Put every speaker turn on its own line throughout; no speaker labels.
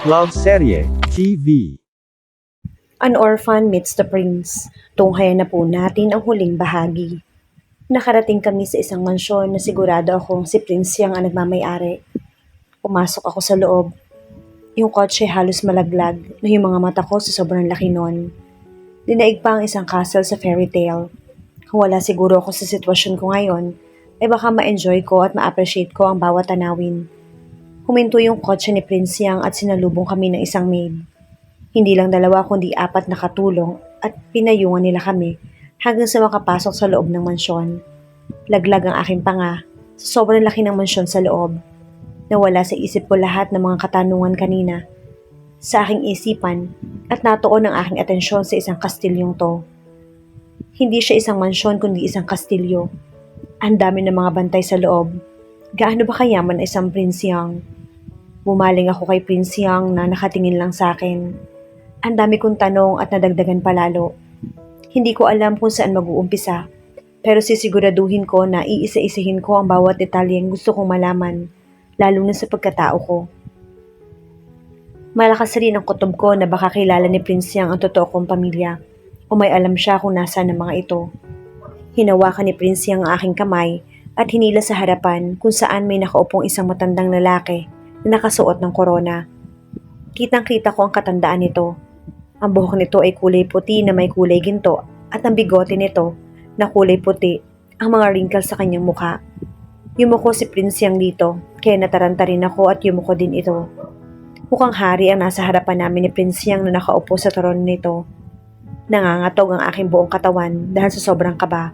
Love Serye TV.
An Orphan Meets the Prince. Tunghayan na po natin ang huling bahagi. Nakarating kami sa isang mansyon na sigurado akong si Prince Yang ang nagmamay-ari. Pumasok ako sa loob. Yung kotse halos malaglag na yung mga mata ko sa sobrang laki nun. Dinaig pa ang isang castle sa fairy tale. Kung wala siguro ako sa sitwasyon ko ngayon, ay baka ma-enjoy ko at ma-appreciate ko ang bawat tanawin. Huminto yung kotse ni Prince Yang at sinalubong kami ng isang maid. Hindi lang dalawa kundi 4 na katulong at pinayungan nila kami hanggang sa makapasok sa loob ng mansyon. Laglag ang aking panga sa sobrang laki ng mansyon sa loob. Nawala sa isip ko lahat ng mga katanungan kanina sa aking isipan at natuon ang aking atensyon sa isang kastilyong to. Hindi siya isang mansyon kundi isang kastilyo. Ang dami ng mga bantay sa loob. Gaano ba kayaman ang isang Prince Yang? Bumaling ako kay Prince Yang na nakatingin lang sa akin. Ang dami kong tanong at nadagdagan palalo. Hindi ko alam kung saan mag-uumpisa, pero sisiguraduhin ko na iisa-isahin ko ang bawat detalyeng gusto kong malaman, lalo na sa pagkatao ko. Malakas rin ang kutob ko na baka kilala ni Prince Yang ang totoo kong pamilya, o may alam siya kung nasaan ang mga ito. Hinawakan ni Prince Yang ang aking kamay at hinila sa harapan kung saan may nakaupong isang matandang lalaki na nakasuot ng korona. Kitang-kita ko ang katandaan nito. Ang buhok nito ay kulay puti na may kulay ginto at ang bigote nito na kulay puti ang mga wrinkles sa kanyang mukha. Yumuko si Prince Yang dito, kaya nataranta rin ako at yumuko din ito. Mukhang hari ang nasa harapan namin ni Prince Yang na nakaupo sa trono nito. Nangangatog ang aking buong katawan dahil sa sobrang kaba.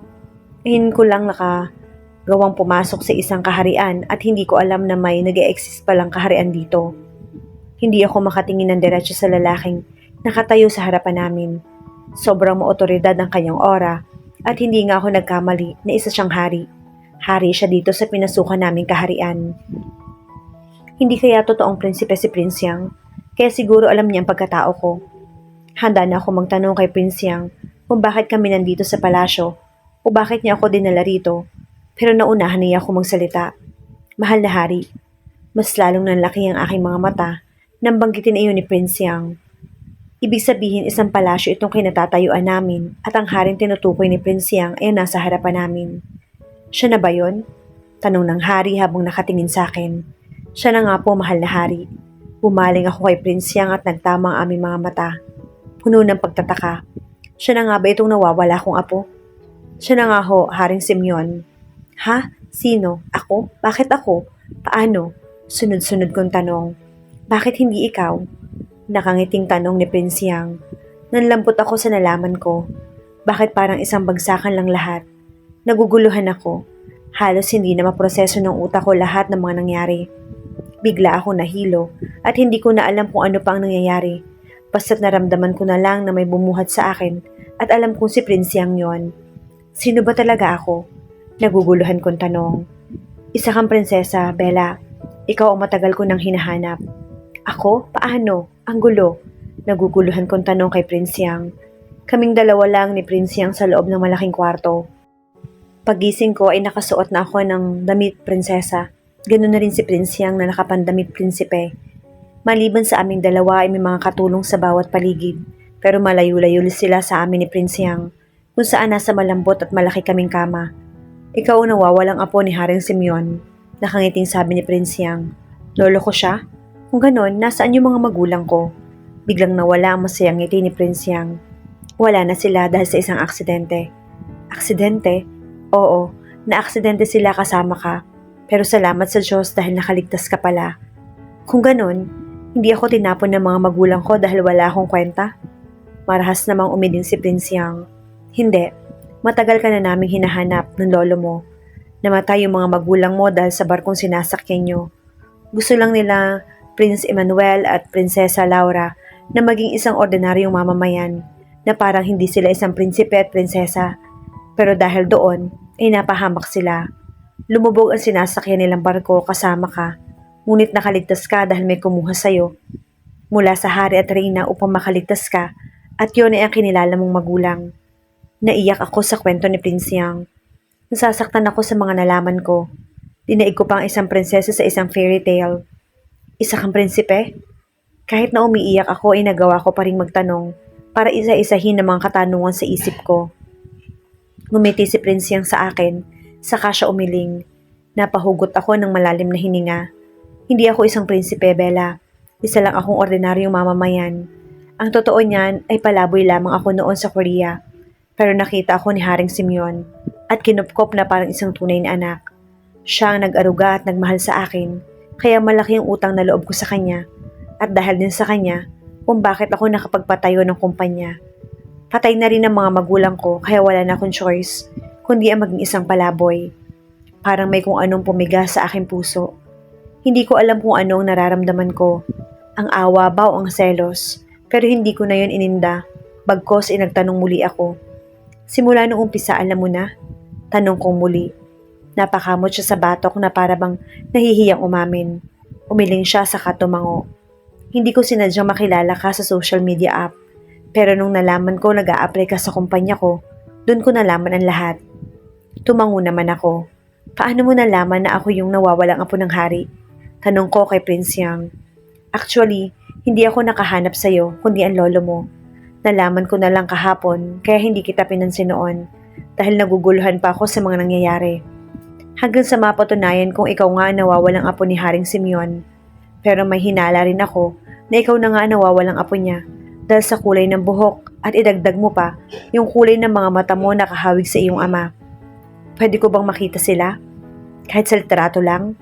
Ngayon ko lang nakagawang pumasok sa isang kaharian at hindi ko alam na may nag-e-exist palang kaharian dito. Hindi ako makatingin ng diretso sa lalaking nakatayo sa harapan namin. Sobrang maotoridad ang kanyang aura at hindi nga ako nagkamali na isa siyang hari. Hari siya dito sa pinasukan naming kaharian. Hindi kaya totoong prinsipe si Prince Yang, kaya siguro alam niya ang pagkatao ko. Handa na ako magtanong kay Prince Yang kung bakit kami nandito sa palasyo o bakit niya ako dinala rito, pero naunahan niya ako magsalita. Mahal na hari, mas lalong nanlaki ang aking mga mata nang banggitin iyon ni Prince Yang. Ibig sabihin isang palasyo itong kinatatayuan namin at ang haring tinutukoy ni Prince Yang ay nasa harapan namin. Siya na ba yun? Tanong ng hari habang nakatingin sa akin. Siya na nga po, mahal na hari. Bumaling ako kay Prince Yang at nagtama ang aming mga mata. Puno ng pagtataka. Siya na nga ba itong nawawala kong apo? Siya na nga ho, Haring Simeon. Ha? Sino? Ako? Bakit ako? Paano? Sunod-sunod kong tanong. Bakit hindi ikaw? Nakangiting tanong ni Prince Yang. Nanlambot ako sa nalaman ko. Bakit parang isang bagsakan lang lahat? Naguguluhan ako. Halos hindi na maproseso ng utak ko lahat ng mga nangyari. Bigla ako nahilo at hindi ko na alam kung ano pa ang nangyayari. Basta't naramdaman ko na lang na may bumuhat sa akin at alam kong si Prince Yang yon. Sino ba talaga ako? Naguguluhan kong tanong. Isa kang prinsesa, Bella. Ikaw ang matagal ko nang hinahanap. Ako? Paano? Ang gulo. Naguguluhan kong tanong kay Prince Yang. Kaming dalawa lang ni Prince Yang sa loob ng malaking kwarto. Pagising ko ay nakasuot na ako ng damit prinsesa. Ganun na rin si Prince Yang na nakapandamit prinsipe. Maliban sa aming dalawa ay may mga katulong sa bawat paligid. Pero malayo-layo sila sa amin ni Prince Yang, kung saan nasa malambot at malaki kaming kama. Ikaw ang nawawalang apo ni Haring Simeon. Nakangiting sabi ni Prince Yang. Lolo ko siya? Kung ganon, nasaan yung mga magulang ko? Biglang nawala ang masayang ngiti ni Prince Yang. Wala na sila dahil sa isang aksidente. Aksidente? Oo, na-aksidente sila kasama ka. Pero salamat sa Diyos dahil nakaligtas ka pala. Kung ganon, hindi ako tinapon ng mga magulang ko dahil wala akong kwenta. Marahas namang umiding si Prince Yang. Hindi, matagal ka na naming hinahanap ng lolo mo. Namatay yung mga magulang mo dahil sa barkong sinasakyan nyo. Gusto lang nila Prince Emmanuel at Prinsesa Laura na maging isang ordinaryong mamamayan na parang hindi sila isang prinsipe at prinsesa. Pero dahil doon, ay napahamak sila. Lumubog ang sinasakyan nilang barko kasama ka, ngunit nakaligtas ka dahil may kumuha sa'yo. Mula sa hari at reyna upang makaligtas ka at yun ay ang kinilala mong magulang. Naiyak ako sa kwento ni Prince Yang. Nasasaktan ako sa mga nalaman ko. Dinaig ko pang isang prinsesa sa isang fairy tale. Isa kang prinsipe? Kahit na umiiyak ako ay nagawa ko pa ring magtanong para isa-isahin ang mga katanungan sa isip ko. Ngumiti si Prinsyang sa akin, saka siya umiling. Napahugot ako ng malalim na hininga. Hindi ako isang prinsipe, Bella. Isa lang akong ordinaryong mamamayan. Ang totoo niyan ay palaboy lamang ako noon sa Korea. Pero nakita ako ni Haring Simeon at kinupkop na parang isang tunay na anak. Siya ang nag-aruga at nagmahal sa akin, kaya malaki ang utang na loob ko sa kanya. At dahil din sa kanya, kung bakit ako nakapagpatayo ng kumpanya. Patay na rin ang mga magulang ko kaya wala na akong choice, kundi ang maging isang palaboy. Parang may kung anong pumigas sa aking puso. Hindi ko alam kung ano ang nararamdaman ko. Ang awa ba o ang selos, pero hindi ko na yon ininda. Bagkos ay nagtanong muli ako. Simula nung umpisa, alam mo na? Tanong kong muli. Napakamot siya sa batok na parabang nahihiyang umamin. Umiling siya sa katumango. Hindi ko sinadyang makilala ka sa social media app. Pero nung nalaman ko nag-a-apply ka sa kumpanya ko, dun ko nalaman ang lahat. Tumango naman ako. Paano mo nalaman na ako yung nawawalang apo ng hari? Tanong ko kay Prince Yang. Actually, hindi ako nakahanap sa'yo, kundi ang lolo mo. Nalaman ko na lang kahapon, kaya hindi kita pinansin noon, dahil naguguluhan pa ako sa mga nangyayari. Hanggang sa mapatunayan kung ikaw nga ang nawawalang apo ni Haring Simeon. Pero may hinala rin ako na ikaw na nga ang nawawalang apo niya, dahil sa kulay ng buhok at idagdag mo pa yung kulay ng mga mata mo na kahawig sa iyong ama. Pwede ko bang makita sila? Kahit sa litrato lang?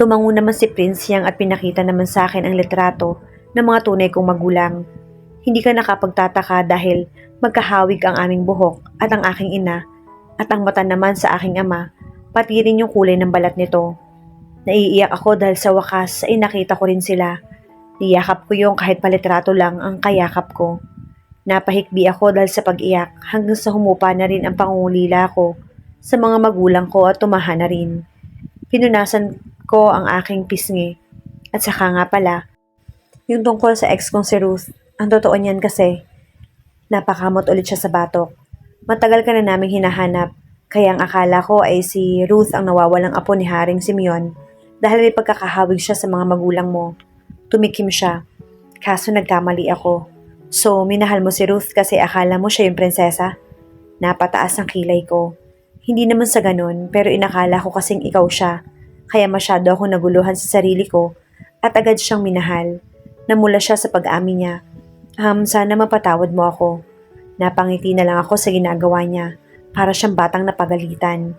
Tumango naman si Prince Yang at pinakita naman sa akin ang litrato ng mga tunay kong magulang. Hindi ka nakapagtataka dahil magkahawig ang aming buhok at ang aking ina at ang mata naman sa aking ama, pati rin yung kulay ng balat nito. Naiiyak ako dahil sa wakas ay nakita ko rin sila. Niyakap ko yung kahit palitrato lang ang kayakap ko. Napahikbi ako dahil sa pag-iyak hanggang sa humupa na rin ang pangungulila ko sa mga magulang ko at tumahan na rin. Pinunasan ko ang aking pisngi. At saka nga pala, yung tungkol sa ex kong si Ruth, ang totoo niyan kasi, napakamot ulit siya sa batok. Matagal ka na naming hinahanap, kaya ang akala ko ay si Ruth ang nawawalang apo ni Haring Simeon dahil may pagkakahawig siya sa mga magulang mo. Tumikim siya, kaso nagkamali ako. So, minahal mo si Ruth kasi akala mo siya yung prinsesa? Napataas ang kilay ko. Hindi naman sa ganun, pero inakala ko kasing ikaw siya. Kaya masyado ako naguluhan sa sarili ko at agad siyang minahal. Namula siya sa pag-amin niya. Sana mapatawad mo ako. Napangiti na lang ako sa ginagawa niya, para siyang batang napagalitan.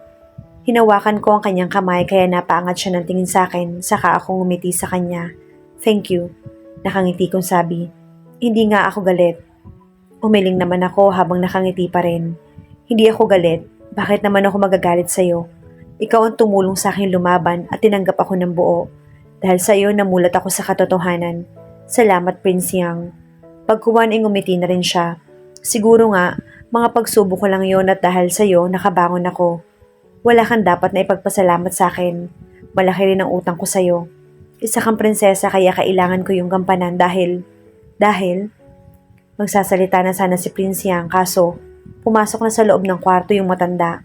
Hinawakan ko ang kanyang kamay kaya napaangat siya ng tingin sa akin, saka akong ngumiti sa kanya. Thank you. Nakangiti kong sabi. Hindi nga ako galit. Umiling naman ako habang nakangiti pa rin. Hindi ako galit. Bakit naman ako magagalit sa'yo? Ikaw ang tumulong sa akin lumaban at tinanggap ako ng buo. Dahil sa iyo namulat ako sa katotohanan. Salamat, Prince Yang. Pagkuwan ay ngumiti na rin siya. Siguro nga, mga pagsubok ko lang yon at dahil sa iyo nakabangon ako. Wala kang dapat na ipagpasalamat sa akin. Malaki rin ang utang ko sa iyo. Isa kang prinsesa kaya kailangan ko yung gampanan dahil magsasalita na sana si Prince Yang kaso pumasok na sa loob ng kwarto yung matanda.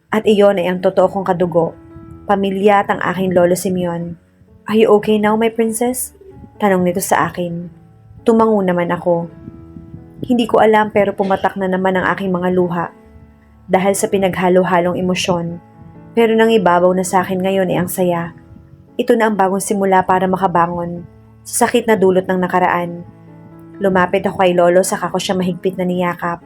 At iyon ay ang totoo kong kadugo. Pamilya at ang aking lolo Simeon. Are you okay now, my princess? Tanong nito sa akin. Tumango naman ako. Hindi ko alam pero pumatak na naman ang aking mga luha. Dahil sa pinaghalo-halong emosyon. Pero nang ibabaw na sa akin ngayon ay ang saya. Ito na ang bagong simula para makabangon. Sa sakit na dulot ng nakaraan. Lumapit ako kay lolo saka ko siya mahigpit na niyakap.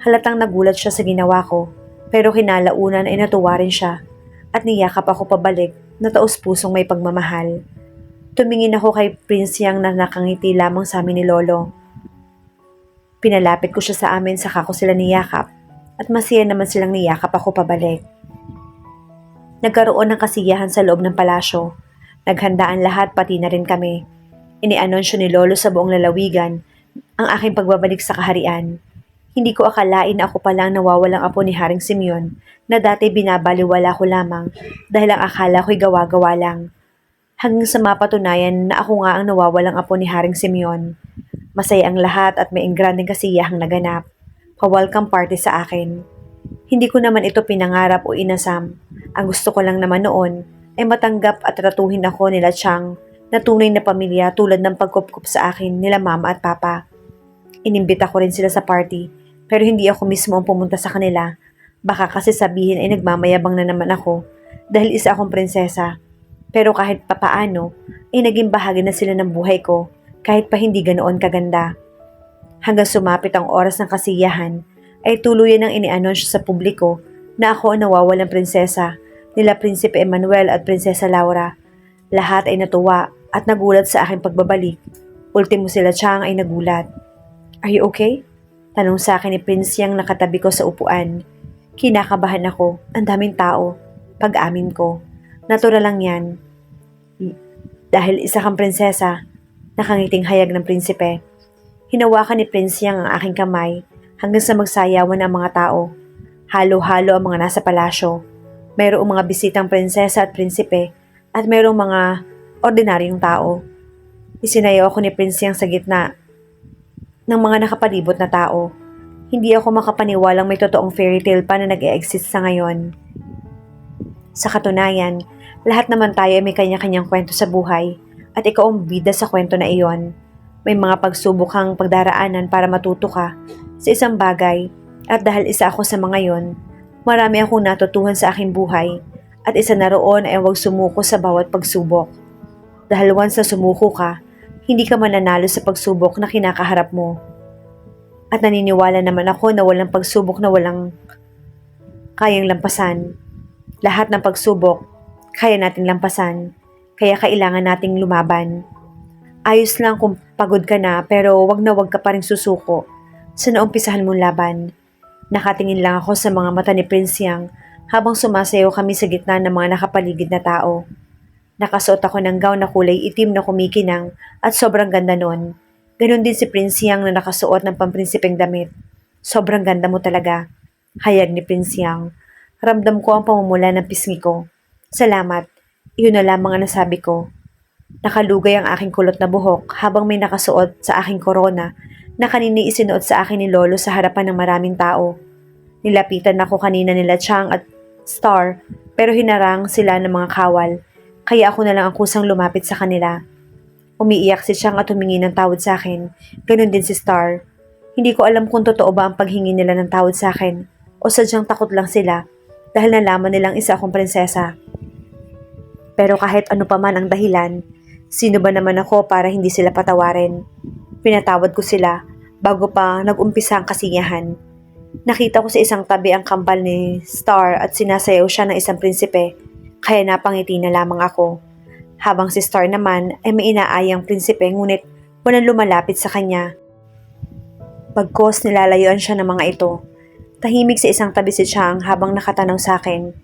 Halatang nagulat siya sa ginawa ko. Pero kinalaunan ay natuwa rin siya at niyakap ako pabalik na taos-pusong may pagmamahal. Tumingin ako kay Prince Yang na nakangiti lamang sa amin ni Lolo. Pinalapit ko siya sa amin saka ko sila niyakap at masaya naman silang niyakap ako pabalik. Nagkaroon ng kasiyahan sa loob ng palasyo. Naghandaan lahat pati na rin kami. Inianunsyo ni Lolo sa buong lalawigan ang aking pagbabalik sa kaharian. Hindi ko akalain na ako palang nawawalang apo ni Haring Simeon na dati binabaliwala ko lamang dahil ang akala ko'y gawa-gawa lang. Hanggang sa mapatunayan na ako nga ang nawawalang apo ni Haring Simeon. Masaya ang lahat at may engrandeng kasiyahang naganap. Pa-welcome party sa akin. Hindi ko naman ito pinangarap o inasam. Ang gusto ko lang naman noon ay matanggap at tratuhin ako nila Chang, na tunay na pamilya tulad ng pagkupkup sa akin nila mama at papa. Inimbita ko rin sila sa party pero hindi ako mismo ang pumunta sa kanila. Baka kasi sabihin ay nagmamayabang na naman ako dahil isa akong prinsesa. Pero kahit papaano ay naging bahagi na sila ng buhay ko kahit pa hindi ganoon kaganda. Hanggang sumapit ang oras ng kasiyahan ay tuluyan ng inianunsyo sa publiko na ako ang nawawalang prinsesa nila Prinsipe Emmanuel at Prinsesa Laura. Lahat ay natuwa at nagulat sa aking pagbabalik. Ultimo sila Chang ay nagulat. "Are you okay?" Tanong sa akin ni Prince Yang nakatabi ko sa upuan. Kinakabahan ako, ang daming tao. Pag-amin ko, natural lang yan. Dahil isa kang prinsesa, nakangiting hayag ng prinsipe. Hinawakan ni Prince Yang ang aking kamay hanggang sa magsayawan ang mga tao. Halo-halo ang mga nasa palasyo. Mayroong mga bisitang prinsesa at prinsipe at mayroong mga ordinaryong tao. Isinayaw ako ni Prince Yang sa gitna ng mga nakapalibot na tao. Hindi ako makapaniwalang may totoong fairy tale pa na nag-e-exist sa ngayon. Sa katunayan, lahat naman tayo ay may kanya-kanyang kwento sa buhay at ikaw ang bida sa kwento na iyon. May mga pagsubok kang pagdaraanan para matuto ka sa isang bagay at dahil isa ako sa mga yon, marami akong natutuhan sa aking buhay at isa na roon ay huwag sumuko sa bawat pagsubok. Dahil once na sumuko ka, hindi ka mananalo sa pagsubok na kinakaharap mo. At naniniwala naman ako na walang pagsubok na walang kayang lampasan. Lahat ng pagsubok, kaya nating lampasan, kaya kailangan nating lumaban. Ayos lang kung pagod ka na pero wag na wag ka pa rin susuko sa naumpisahan mong laban. Nakatingin lang ako sa mga mata ni Prince Yang habang sumasayaw kami sa gitna ng mga nakapaligid na tao. Nakasuot ako ng gown na kulay itim na kumikinang at sobrang ganda nun. Ganon din si Prince Yang na nakasuot ng pamprinsipeng damit. Sobrang ganda mo talaga. Hayag ni Prince Yang. Ramdam ko ang pamumula ng pisngi ko. Salamat. Iyon na lamang ang nasabi ko. Nakalugay ang aking kulot na buhok habang may nakasuot sa aking korona na kanina isinuot sa akin ni Lolo sa harapan ng maraming tao. Nilapitan ako kanina nila Chang at Star pero hinarang sila ng mga kawal. Kaya ako na lang ang kusang lumapit sa kanila. Umiiyak si Chang at humingi ng tawad sa akin. Ganon din si Star. Hindi ko alam kung totoo ba ang paghingi nila ng tawad sa akin o sadyang takot lang sila dahil nalaman nilang isa akong prinsesa. Pero kahit ano pa man ang dahilan, sino ba naman ako para hindi sila patawarin? Pinatawad ko sila bago pa nag-umpisa ang kasiyahan. Nakita ko sa isang tabi ang kambal ni Star at sinasayaw siya ng isang prinsipe, kaya napangiti na lamang ako. Habang si Star naman ay may inaayang prinsipe ngunit walang lumalapit sa kanya. Bagkos nilalayuan siya ng mga ito. Tahimik sa isang tabi si Chang habang nakatanaw sa akin.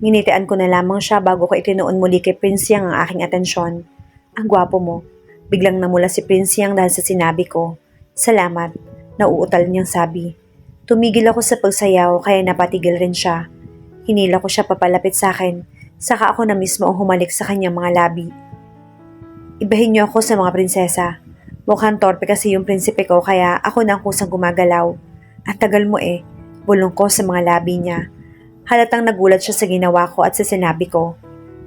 Nginitian ko na lamang siya bago ko itinuon muli kay Prince Yang ang aking atensyon. Ang gwapo mo. Biglang namula si Prince Yang dahil sa sinabi ko. Salamat. Nauutal niyang sabi. Tumigil ako sa pagsayaw kaya napatigil rin siya. Hinila ko siya papalapit sa akin. Saka ako na mismo ang humalik sa kanyang mga labi. Ibahin niyo ako sa mga prinsesa. Mukhang torpe kasi yung prinsipe ko kaya ako na ang kusang gumagalaw. Ang tagal mo eh. Bulong ko sa mga labi niya. Halatang nagulat siya sa ginawa ko at sa sinabi ko.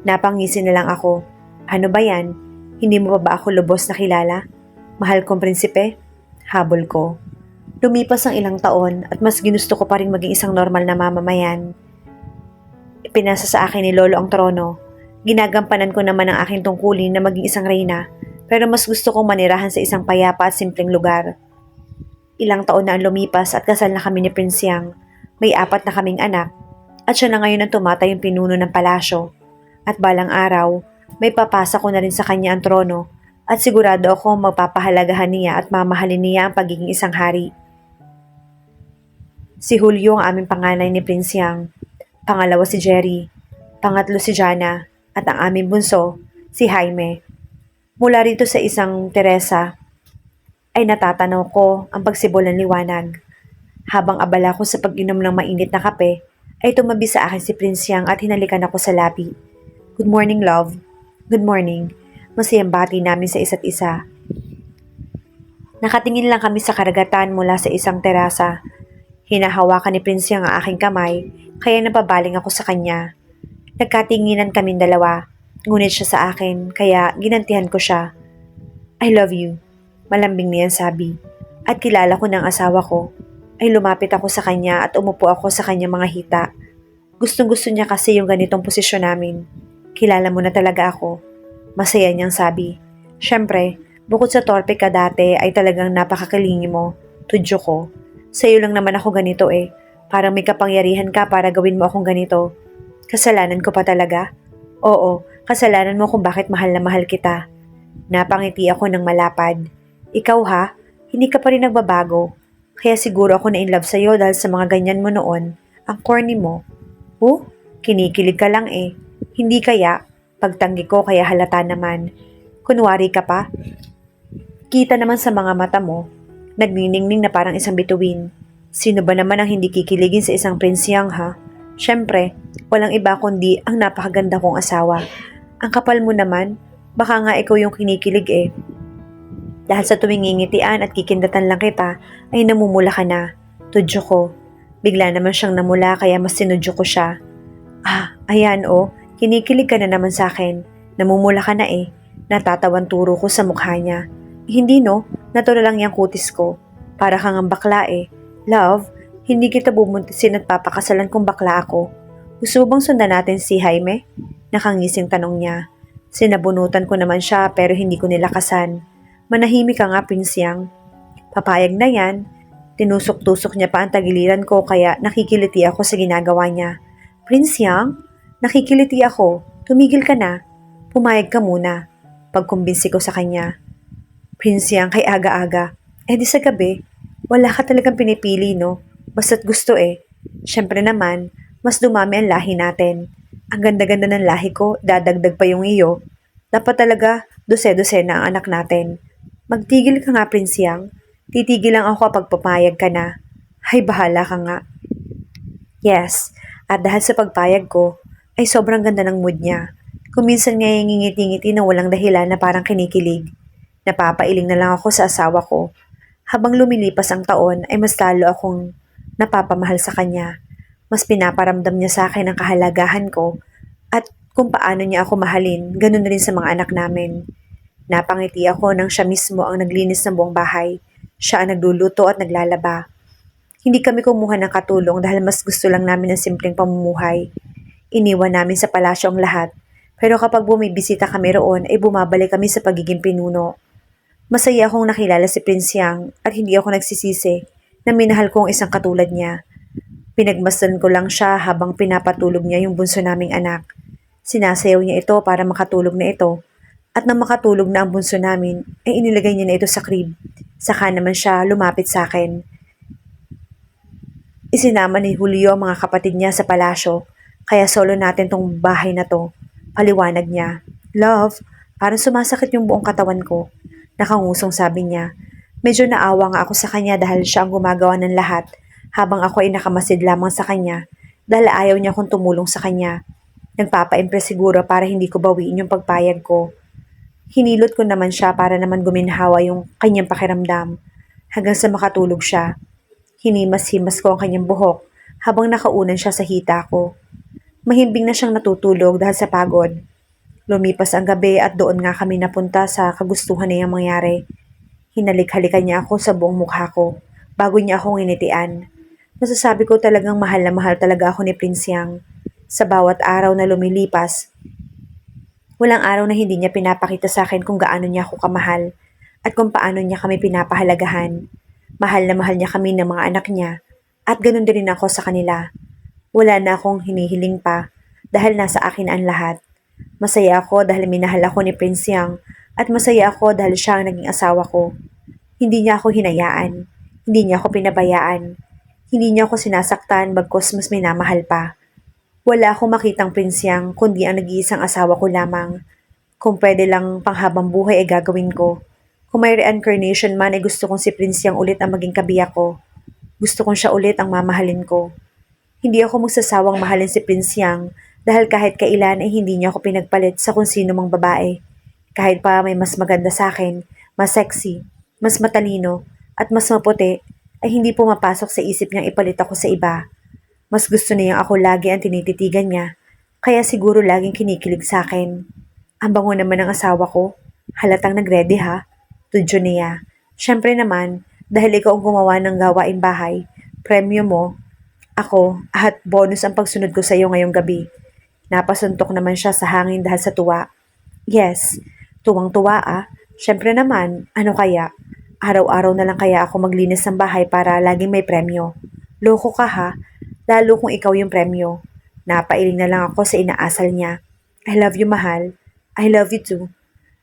Napangisi na lang ako. Ano ba yan? Hindi mo pa ba ako lubos na kilala? Mahal kong prinsipe? Habol ko. Lumipas ang ilang taon at mas ginusto ko pa rin maging isang normal na mamamayan. Ipinasa sa akin ni Lolo ang trono. Ginagampanan ko naman ang aking tungkulin na maging isang reyna, pero mas gusto kong manirahan sa isang payapa at simpleng lugar. Ilang taon na ang lumipas at kasal na kami ni Prince Yang. May 4 na kaming anak at siya na ngayon ang tumatayong pinuno ng palasyo. At balang araw, may papasa ko na rin sa kanya ang trono at sigurado ako magpapahalagahan niya at mamahalin niya ang pagiging isang hari. Si Julio ang aming panganay ni Prince Yang. Pangalawa si Jerry. Pangatlo si Jana. At ang aming bunso, si Jaime. Mula rito sa isang Teresa, ay natatanaw ko ang pagsibol ng liwanag. Habang abala ko sa pag-inom ng mainit na kape, ay tumabi sa akin si Prince Yang at hinalikan ako sa labi. Good morning, love. Good morning. Masayang bati namin sa isa't isa. Nakatingin lang kami sa karagatan mula sa isang terasa. Hinahawakan ni Prince Yang ang aking kamay, kaya napabaling ako sa kanya. Nagkatinginan kaming dalawa. Ngunit siya sa akin, kaya ginantihan ko siya. I love you. Malambing niyan sabi. At kilala ko ng asawa ko. Ay lumapit ako sa kanya at umupo ako sa kanyang mga hita. Gustong gusto niya kasi yung ganitong posisyon namin. Kilala mo na talaga ako. Masaya niyang sabi. Siyempre, bukod sa torpe ka dati ay talagang napakakalingi mo. Tudyo ko. Sa'yo lang naman ako ganito eh. Parang may kapangyarihan ka para gawin mo akong ganito. Kasalanan ko pa talaga? Oo, kasalanan mo kung bakit mahal na mahal kita. Napangiti ako ng malapad. Ikaw ha, hindi ka pa rin nagbabago. Kaya siguro ako na in love sa'yo dahil sa mga ganyan mo noon. Ang corny mo. Oh, kinikilig ka lang eh. Hindi kaya, pagtanggi ko kaya halata naman. Kunwari ka pa. Kita naman sa mga mata mo, nagniningning na parang isang bituin. Sino ba naman ang hindi kikiligin sa isang prinsyang ha? Siyempre, walang iba kundi ang napakaganda kong asawa. Ang kapal mo naman, baka nga ikaw yung kinikilig eh. Dahil sa tuwing ngingitian at kikindatan lang kita, ay namumula ka na. Tudyo ko. Bigla naman siyang namula kaya mas sinudyo ko siya. Ah, ayan oh, kinikilig ka na naman sa akin. Namumula ka na eh. Natatawan turo ko sa mukha niya. Hindi no, natural lang yung kutis ko. Para kang ang bakla eh. Love, hindi kita bubuntisin at papakasalan kung bakla ako. Gusto mo bang sundan natin si Jaime? Nakangising tanong niya. Sinabunutan ko naman siya pero hindi ko nilakasan. Manahimik ka nga, Prinsyang. Papayag na yan. Tinusok-tusok niya pa ang tagiliran ko kaya nakikiliti ako sa ginagawa niya. Prinsyang, nakikiliti ako. Tumigil ka na. Pumayag ka muna. Pagkumbinsi ko sa kanya. Prinsyang, kay aga-aga. Eh di sa gabi, wala ka talagang pinipili no? Basta't gusto eh. Siyempre naman, mas dumami ang lahi natin. Ang ganda-ganda ng lahi ko, dadagdag pa yung iyo. Dapat talaga, dose-dose na ang anak natin. Magtigil ka nga, Prinsyang. Titigil lang ako kapag papayag ka na. Ay, bahala ka nga. Yes, at dahil sa pagpayag ko, ay sobrang ganda ng mood niya. Kung minsan nga yung ngingiti-ngiti na walang dahilan na parang kinikilig. Napapailing na lang ako sa asawa ko. Habang lumilipas ang taon ay mas lalo akong napapamahal sa kanya. Mas pinaparamdam niya sa akin ang kahalagahan ko at kung paano niya ako mahalin, ganun rin sa mga anak namin. Napangiti ako nang siya mismo ang naglinis ng buong bahay. Siya ang nagluluto at naglalaba. Hindi kami kumuha ng katulong dahil mas gusto lang namin ng simpleng pamumuhay. Iniwan namin sa palasyo ang lahat. Pero kapag bumibisita kami roon ay bumabalik kami sa pagiging pinuno. Masaya akong nakilala si Prince Yang at hindi ako nagsisisi na minahal ko ang isang katulad niya. Pinagmasdan ko lang siya habang pinapatulog niya yung bunso naming anak. Sinasayaw niya ito para makatulog na ito. At nang makatulog na ang bunso namin, ay inilagay niya na ito sa crib. Saka naman siya lumapit sa akin. Isinama ni Julio ang mga kapatid niya sa palasyo, kaya solo natin tong bahay na to. Paliwanag niya. Love, parang sumasakit yung buong katawan ko. Nakangusong sabi niya. Medyo naawa nga ako sa kanya dahil siya ang gumagawa ng lahat, habang ako ay nakamasid lamang sa kanya dahil ayaw niya akong tumulong sa kanya. Nagpapa-impress siguro para hindi ko bawiin yung pagpayag ko. Hinilot ko naman siya para naman guminhawa yung kanyang pakiramdam hanggang sa makatulog siya. Hinimas-himas ko ang kanyang buhok habang nakaunan siya sa hita ko. Mahimbing na siyang natutulog dahil sa pagod. Lumipas ang gabi at doon nga kami napunta sa kagustuhan niyang mangyari. Hinalik-halikan niya ako sa buong mukha ko bago niya akong initian. Masasabi ko talagang mahal na mahal talaga ako ni Prince Yang. Sa bawat araw na lumilipas, walang araw na hindi niya pinapakita sa akin kung gaano niya ako kamahal at kung paano niya kami pinapahalagahan. Mahal na mahal niya kami ng mga anak niya at ganun din rin ako sa kanila. Wala na akong hinihiling pa dahil nasa akin ang lahat. Masaya ako dahil minahal ako ni Prince Yang at masaya ako dahil siya ang naging asawa ko. Hindi niya ako hinayaan. Hindi niya ako pinabayaan. Hindi niya ako sinasaktan bagkus mas minamahal pa. Wala akong makitang Prince Yang kundi ang nag-iisang asawa ko lamang. Kung pwede lang panghabang buhay ay gagawin ko. Kung may reincarnation man ay gusto kong si Prince Yang ulit ang maging kabiyak ko. Gusto kong siya ulit ang mamahalin ko. Hindi ako magsasawang mahalin si Prince Yang dahil kahit kailan ay hindi niya ako pinagpalit sa kung sino mang babae. Kahit pa may mas maganda sa akin, mas sexy, mas matalino, at mas maputi, ay hindi pumapasok sa isip niyang ipalit ako sa iba. Mas gusto niyang ako lagi ang tinititigan niya, kaya siguro laging kinikilig sa akin. Ang bango naman ng asawa ko. Halatang nag-ready ha. Tudyo niya. Siyempre naman, dahil ikaw ang gumawa ng gawain bahay, premyo mo, ako, at bonus ang pagsunod ko sa iyo ngayong gabi. Napasuntok naman siya sa hangin dahil sa tuwa. Yes, tuwang-tuwa ah. Siyempre naman, ano kaya? Araw-araw na lang kaya ako maglinis ng bahay para laging may premyo. Loko ka ha, lalo kung ikaw yung premyo. Napailing na lang ako sa inaasal niya. I love you, mahal. I love you too.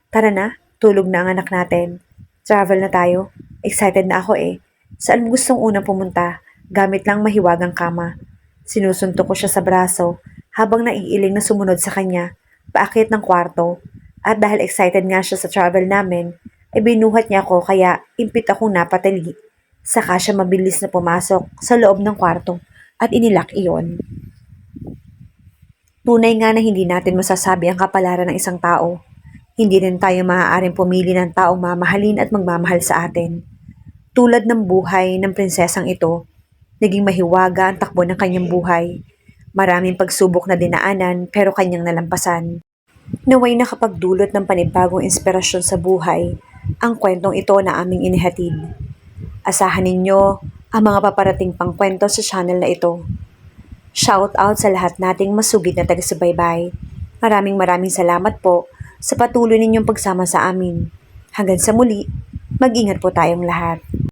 Tara na, tulog na ang anak natin. Travel na tayo. Excited na ako eh. Saan mo gustong unang pumunta? Gamit lang mahiwagang kama. Sinusuntok ko siya sa braso habang naiiling na sumunod sa kanya, paakyat ng kwarto. At dahil excited nga siya sa travel namin, ay binuhat niya ako kaya impit akong napatali. Saka siya mabilis na pumasok sa loob ng kwarto at inilak iyon. Tunay nga na hindi natin masasabi ang kapalaran ng isang tao. Hindi rin tayo maaaring pumili ng taong mamahalin at magmamahal sa atin. Tulad ng buhay ng prinsesang ito, naging mahiwaga ang takbo ng kanyang buhay. Maraming pagsubok na dinaanan pero kanyang nalampasan. Naway nakapagdulot ng panibagong inspirasyon sa buhay ang kwentong ito na aming inihatid. Asahan ninyo ang mga paparating pang kwento sa channel na ito. Shout out sa lahat nating masugid na taga-subaybay. Maraming salamat po sa patuloy ninyong pagsama sa amin. Hanggang sa muli, mag-ingat po tayong lahat.